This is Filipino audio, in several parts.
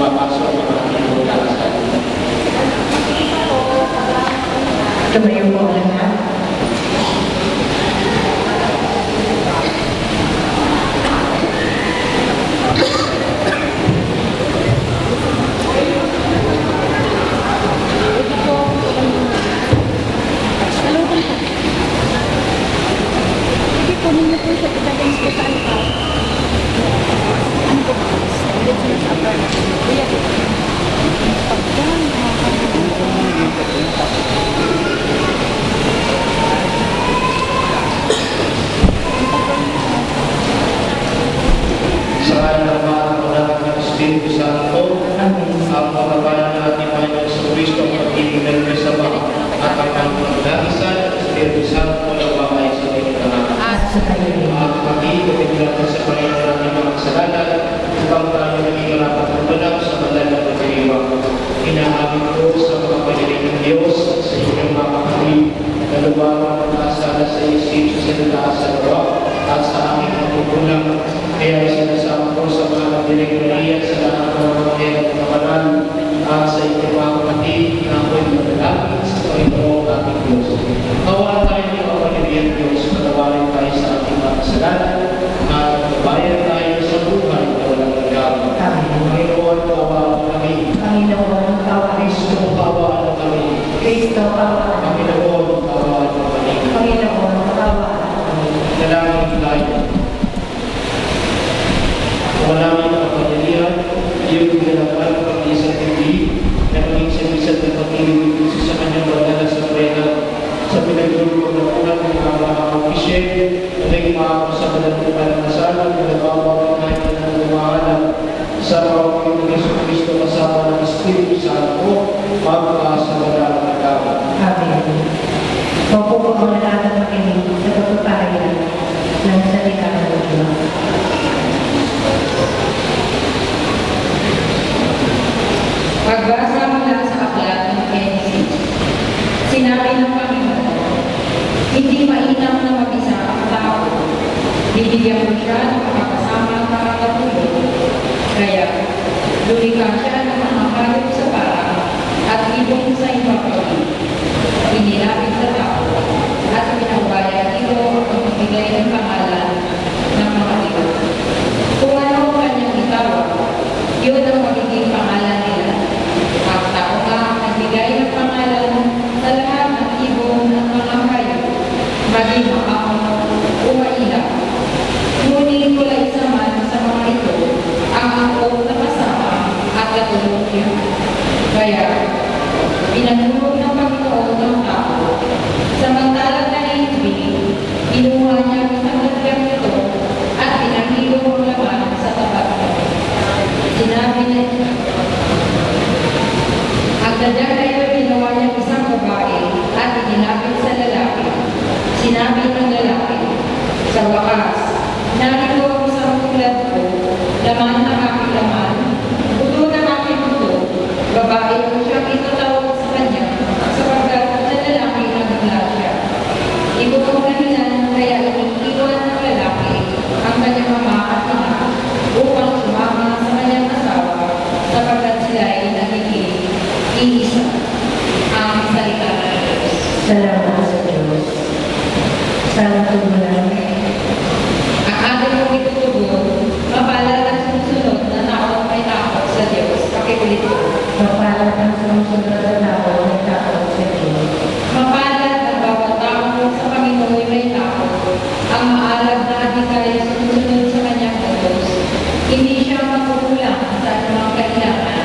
ipapasok ang ating pagkakasan. Tumayo po ang lahat. Kunin niyo po sa ibagang ko sa ano po? Ano po? Ulit siya sa apa? Kuya. Pagdan. Sa ngalan ng Ama at ng Anak at ng Espiritu Santo, ang pagkabayan ng ating Panginoon sa Kristo ang pag-ibig ng Diyos Ama at ang pagkakisan ng Espiritu Santo na waway sa ating lahat. Sa tayo rin. Ang pag-ibig at pinagpapalagay sa Panginoon ng ating mga kasalanan upang tayo naging marapat ng banal sa banal na pagdiriwang. Inaamit ko sa mga panilig ng Diyos at sa inyong mga kapatid na lumarang pag-asala sa Espiritu sa nataas sa lawa at sa aming pagkukulang. Kaya sinasama ko sa mga panilig ng Maria sa lahat ng mga panilig ng kapanan at sa inyong mga kapatid na ako'y madalangin sa Panginoon ating Diyos. Kawan tayo ng mga panilig ng Diyos, patawarin tayo sa ating mga kasalanan at bayan tayo sa buhay na walang nagagawa. Panginoon, kaawaan kami. Panginoon, kaawaan Kristo, kaawaan kami. Kristo, kaawaan Panginoon, kaawaan kami. Panginoon, kaawaan Dalangin tayo. Wala namin ang kapangyarihan, iyong ginagawa ng pag-isang hindi na maging sabisan ng pag-ibig ng sa kanyang banal na sabrena sa pinagdulog ng ulat ng mga official na naging maako sa kalantukan ng nasalan na nagbabawa kahit na lumahanap sa pagpapagod ng Yesu Cristo kasama ng Espiritu Santo magpasa sa banal na nagawa. Amen. Opo po ang lahat ng makinig sa pagpapahayag ng salita ng Diyos. Pagbasa mula sa aklat ng Genesis, sinabi ng Panginoon, hindi mainam na mag-isa ang tao. Bibigyan ko siya ng makakasama para matulog. Kaya, lumikha siya ng mga hayop sa parang at ibong sa ipapawi. Inilapit sa tao at pinagbayan ito ang magbigay ng pangalan ng mga ito. Kung ano ang kanyang itawag, yun ang magiging pangalan nila. Ang tao nga nagbigay ng pangalan sa lahat ng ibon ng mga hayop, maging makaon o mailang. Ngunit wala isa man sa mga ito ang angkop na kasama at katulog niya. Kaya, pinatulog ng Panginoon ng tao. Samantalang naiibig, kinuha niya ang isang lagyang ito at pinahilo ang laman sa tapat niya. Sinabi niya, ang ladyang na ito ginawa niya isang babae at iginapit sa lalaki. Sinabi ng lalaki, sa wakas, narito ang isang tulad ko, laman ng aking laman, buto ng aking buto, babae ko siyang itatawag sa kanya, sapagkat na lalaki nagmula siya. Ito ang dahilan kaya iniiwan ng lalaki ang kanyang ama at ina upang sumama sa kanyang asawa, sapagkat sila ay nagiging iisa. Ang salita ng Diyos. Salamat sa Diyos. Santo mo lang. Ang ating mong itutugon, mapalad ang sumusunod na taong may takot sa Diyos. Pakiulit ko. Mapalad ang sumusunod na tao na takot sa Diyos. Mapalad ang bawat taong sa Panginoon may takot. Ang maalab na adikay sumusunod sa kanyang Diyos. Hindi siya makukulang sa mga kailangan.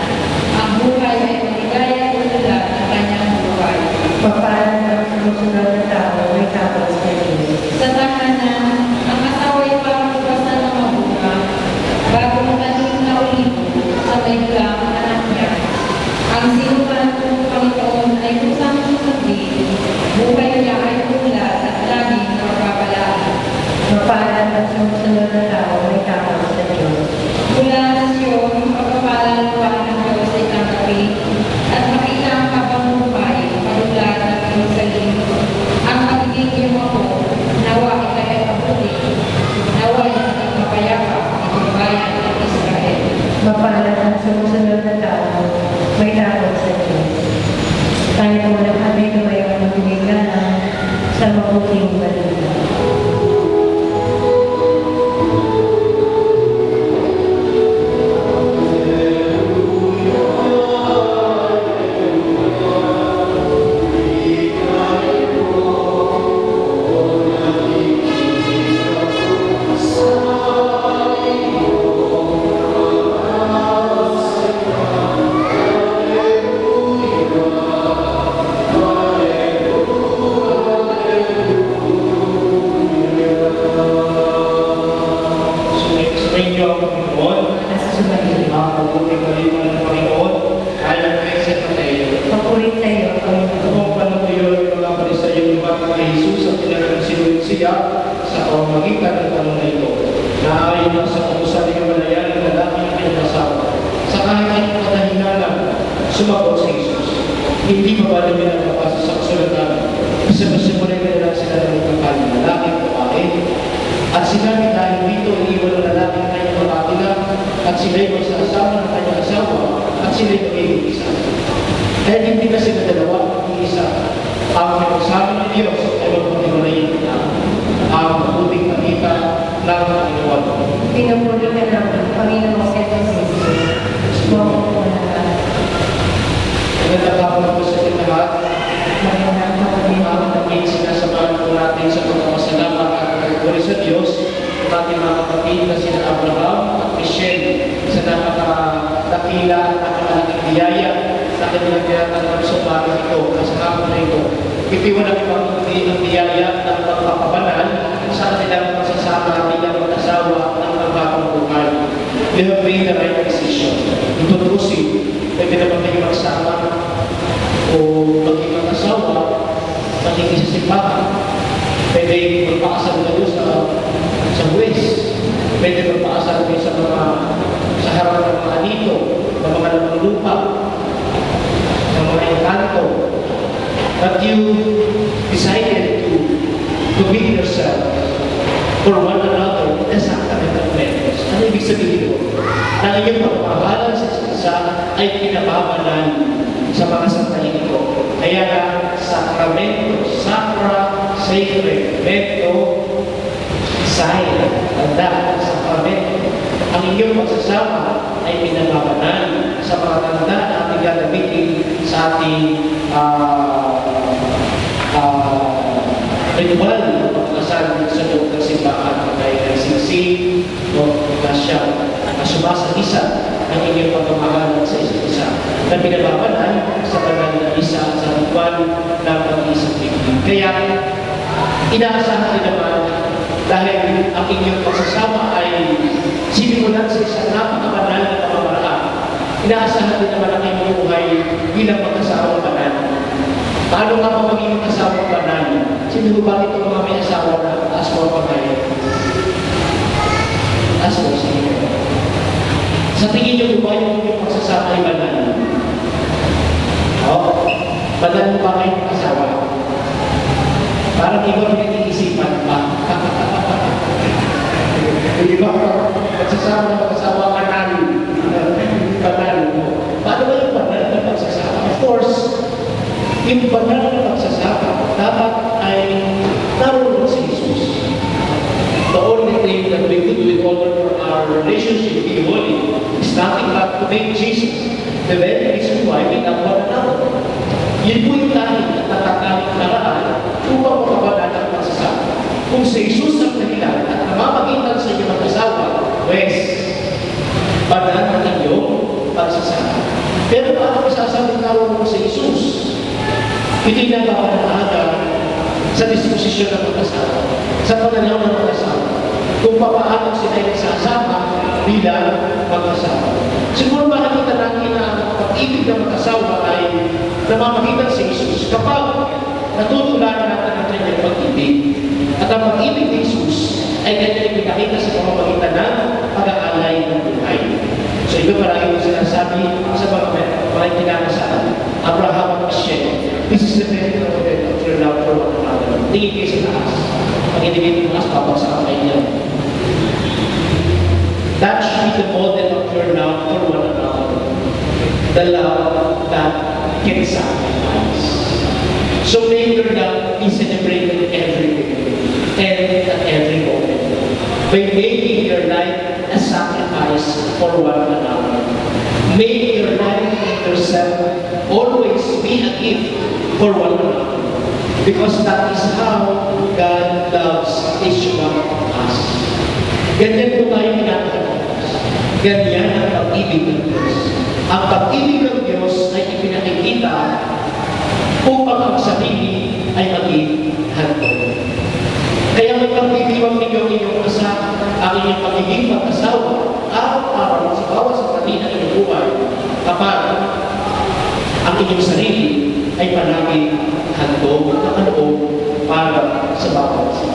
Ang buhay ay maligaya at ulad ng kanyang buhay. Mapalad ang sumusunod na tao na takot sa Diyos. Sa tahanan, ang asawa ay parang bukasan ng mabuka, bago matanim na ulipo sa may dulang anak niya. Ang sino ang sumusunod na tao may takot sa Diyos. Tayo po lahat ay tumayo ng piniglanan sa mabuting balita. Sumayin niyo ang Panginoon. Nasa sumayin. Ang mabuting balita ng Panginoon. Alam kay San Mateo. Papulit sa iyo, Panginoon. Noong panahon na yun, mga Pariseo lumapit kay Jesus at tinanong siya sa pamamagitan ng tanong na ito. Naayon na sa kutusan ng Himalayan ng lalaki na pinag-asawa. Sa kahit kadahilanan, sumagot si Jesus. Hindi pa ba namin ang mapasa sa kasulatan? Isa-isa mo na yung sila ng kakaling lalaki at babae. At sinabi dahil dito, iniwan ng lalaki ng kanyang kapatid at sila'y magsasama ng kanyang asawa at sila'y magiging isa. Kaya hindi na sila dalawa, isa. Ang pinagsama ng Diyos ay magpapimalayin na ang mabuting balita ng Panginoon. Pinupuli ka namin, Panginoon sa Jesus. Suwako po na lahat. Nagtatapon po sa ating lahat. Magandang kapatid. Ang naging sinasamahan po natin sa pagpapasalamat at pagkakuri sa Diyos. Ang ating mga kapatid na sina Abraham at Michelle sa napakadakila at napakalaking biyaya sa kanilang tinatanggap sa umaga ito, sa hapon na ito. Itiwan ang biyaya ng pagpapabanal sa kanilang masasama bilang mag-asawa ng pagbatong buhay. You have made the right decision. Itutusin, pwede naman kayo magsama o maging mag-asawa, maging isa simbahan. Pwede magpakasal kayo sa buwis. Pwede magpakasal kayo sa harap ng mga anito, ng mga lamang lupa, ng mga engkanto. But you decided to commit yourself for one another in the sacrament of marriage. Ano ibig sabihin mo? Na iyong pagpapahalan sa isa ay pinababalan sa mga sandaling ito. Kaya nga, sakramento, sacra, sacred, mento, sign, tanda, sakramento. Ang inyong pagsasama ay pinababalan sa mga tanda na ating gagamitin sa ating ritual na pagkasal sa loob ng simbahan kagaya ng singsing o pagkasya na sumasagisa ang inyong pagmamahalan sa isa't isa na pinababalan sa banal na isa at sa ritual ng pag-iisang Biblia. Kaya inaasahan din naman dahil ang inyong pagsasama ay sinimulan sa isang napakabanal na pamamaraan. Inaasahan din naman ang inyong buhay bilang mag-asawang banal. Paano nga ba maging mag-asawang banal? Sino ba ito mga may asawa na aswa pagkaya? Aswa siya. Sa tingin niyo ba yung inyong pagsasama ay banal? Oo. Banal mo ba kayo mag-asawa? Parang iba pinag-iisipan pa. Di ba? Pagsasama na mag-asawa, banal. Banal mo. Paano ba yung banal na pagsasama? Of course, yung banal na pagsasama dapat ay naroon si Jesus. The only thing that we could do in order for our relationship to be holy is nothing but to make Jesus the very reason why we love one another. Yun po yung tanging at natataling paraan upang makabanal ang pagsasama. Kung si Jesus ang dahilan at namamagitan sa inyong mag-asawa, pues, banal ang inyong pagsasama. Pero paano isasabing naroon mo si Jesus? Hindi na makakaaga sa disposisyon ng mag-asawa, sa pananaw ng mag-asawa, kung paano sila ay nagsasama bilang mag-asawa. Siguro makikita natin na ang pag-ibig ng mag-asawa ay namamagitan si Jesus kapag natutularan natin ang kanyang pag-ibig. At ang pag-ibig ni Jesus ay kanyang ipinakita sa pamamagitan ng pag-aalay ng buhay. So ito parang yung sinasabi sa mga kinakasal, Abraham at Michelle. This is the very of your love for one another. Tingin kayo sa taas. Pag hindi kayo taas, papagsakan kayo niya. That should be the model of your love for one another. the love that can sacrifice. So may your love be celebrated every day and at every moment by making your life a sacrifice for one another. Make your life and yourself always be a gift for one another, because that is how God loves each one of us. Ganyan po tayo pinapagawa. Ganyan ang pag-ibig ng Diyos. Ang pag-ibig ng Diyos ay ipinakikita upang ang sarili ay maging handog. Kaya magpagbibiwang ninyo ang inyong kasama, ang inyong pagiging mag-asawa, araw-araw sa bawat sandali ng inyong buhay, kapag ang inyong sarili ay palagi handog na kaloob para sa bawat isa.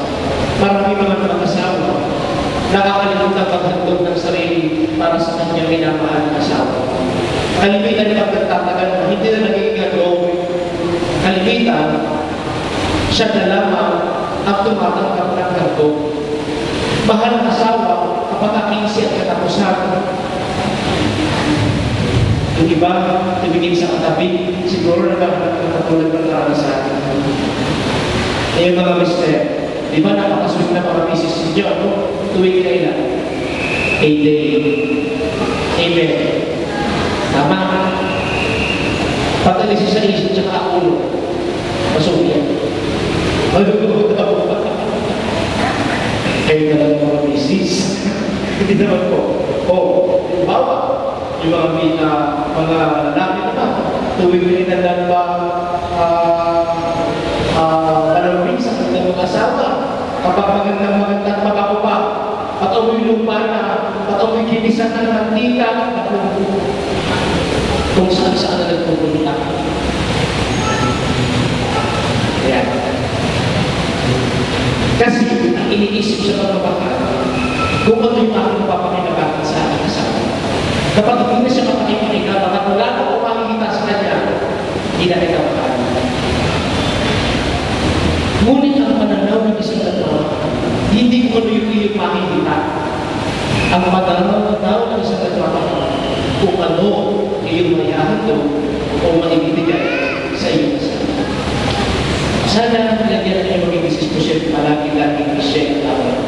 Marami mga mag-asawa nakakalimutan paghandog ng sarili para sa kanyang minamahal na asawa. Kalimitan niya pagtatagal na hindi na nagiging handog. Kalimitan, siya na lamang ang tumatanggap ng handog. Mahal ng asawa kapag akinsi at katapusan. Yung iba, tumingin sa katabi, siguro nagkakaroon ng katulad ng karanasan. Yung mga mister, di ba napakasweet na mga misis ninyo, ano? Tuwing kailan? A day. Amen. Tama. Patalis sa isip tsaka ang ulo. Pasok yan. Kayo na lang mga misis. Hindi naman po. Bawa. Yung mga lalaki naman. Tuwing kailan ba palawin sa kanilang mga asawa. Kapag magandang makakupa, pag-amoy lupa na, pag-amoy kinisan na ng mantika, kung saan-saan na nagpupunta. Ayan. Kasi ang iniisip sa pagkabaka, kung ano yung aking papakinabakan sa aking asawa. Kapag hindi na siya mapakipakita, baka wala na kung makikita sa kanya, hindi na nagkabakaan. Ngunit ang pananaw ng isang dalawa, hindi ko ano yung makikita. Ang pananaw ng isang dalawa, kung ano yung mayahandog o maibibigay sa iyo. Sana nilagyan niyo maging diskusyon palagi-lagi i-share ang tawag.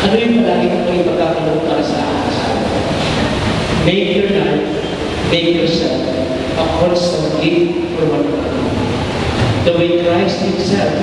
Ano yung palagi kong maging pagkakaloon para sa asawa? Make your life, make yourself a constant gift for one another. The way Christ himself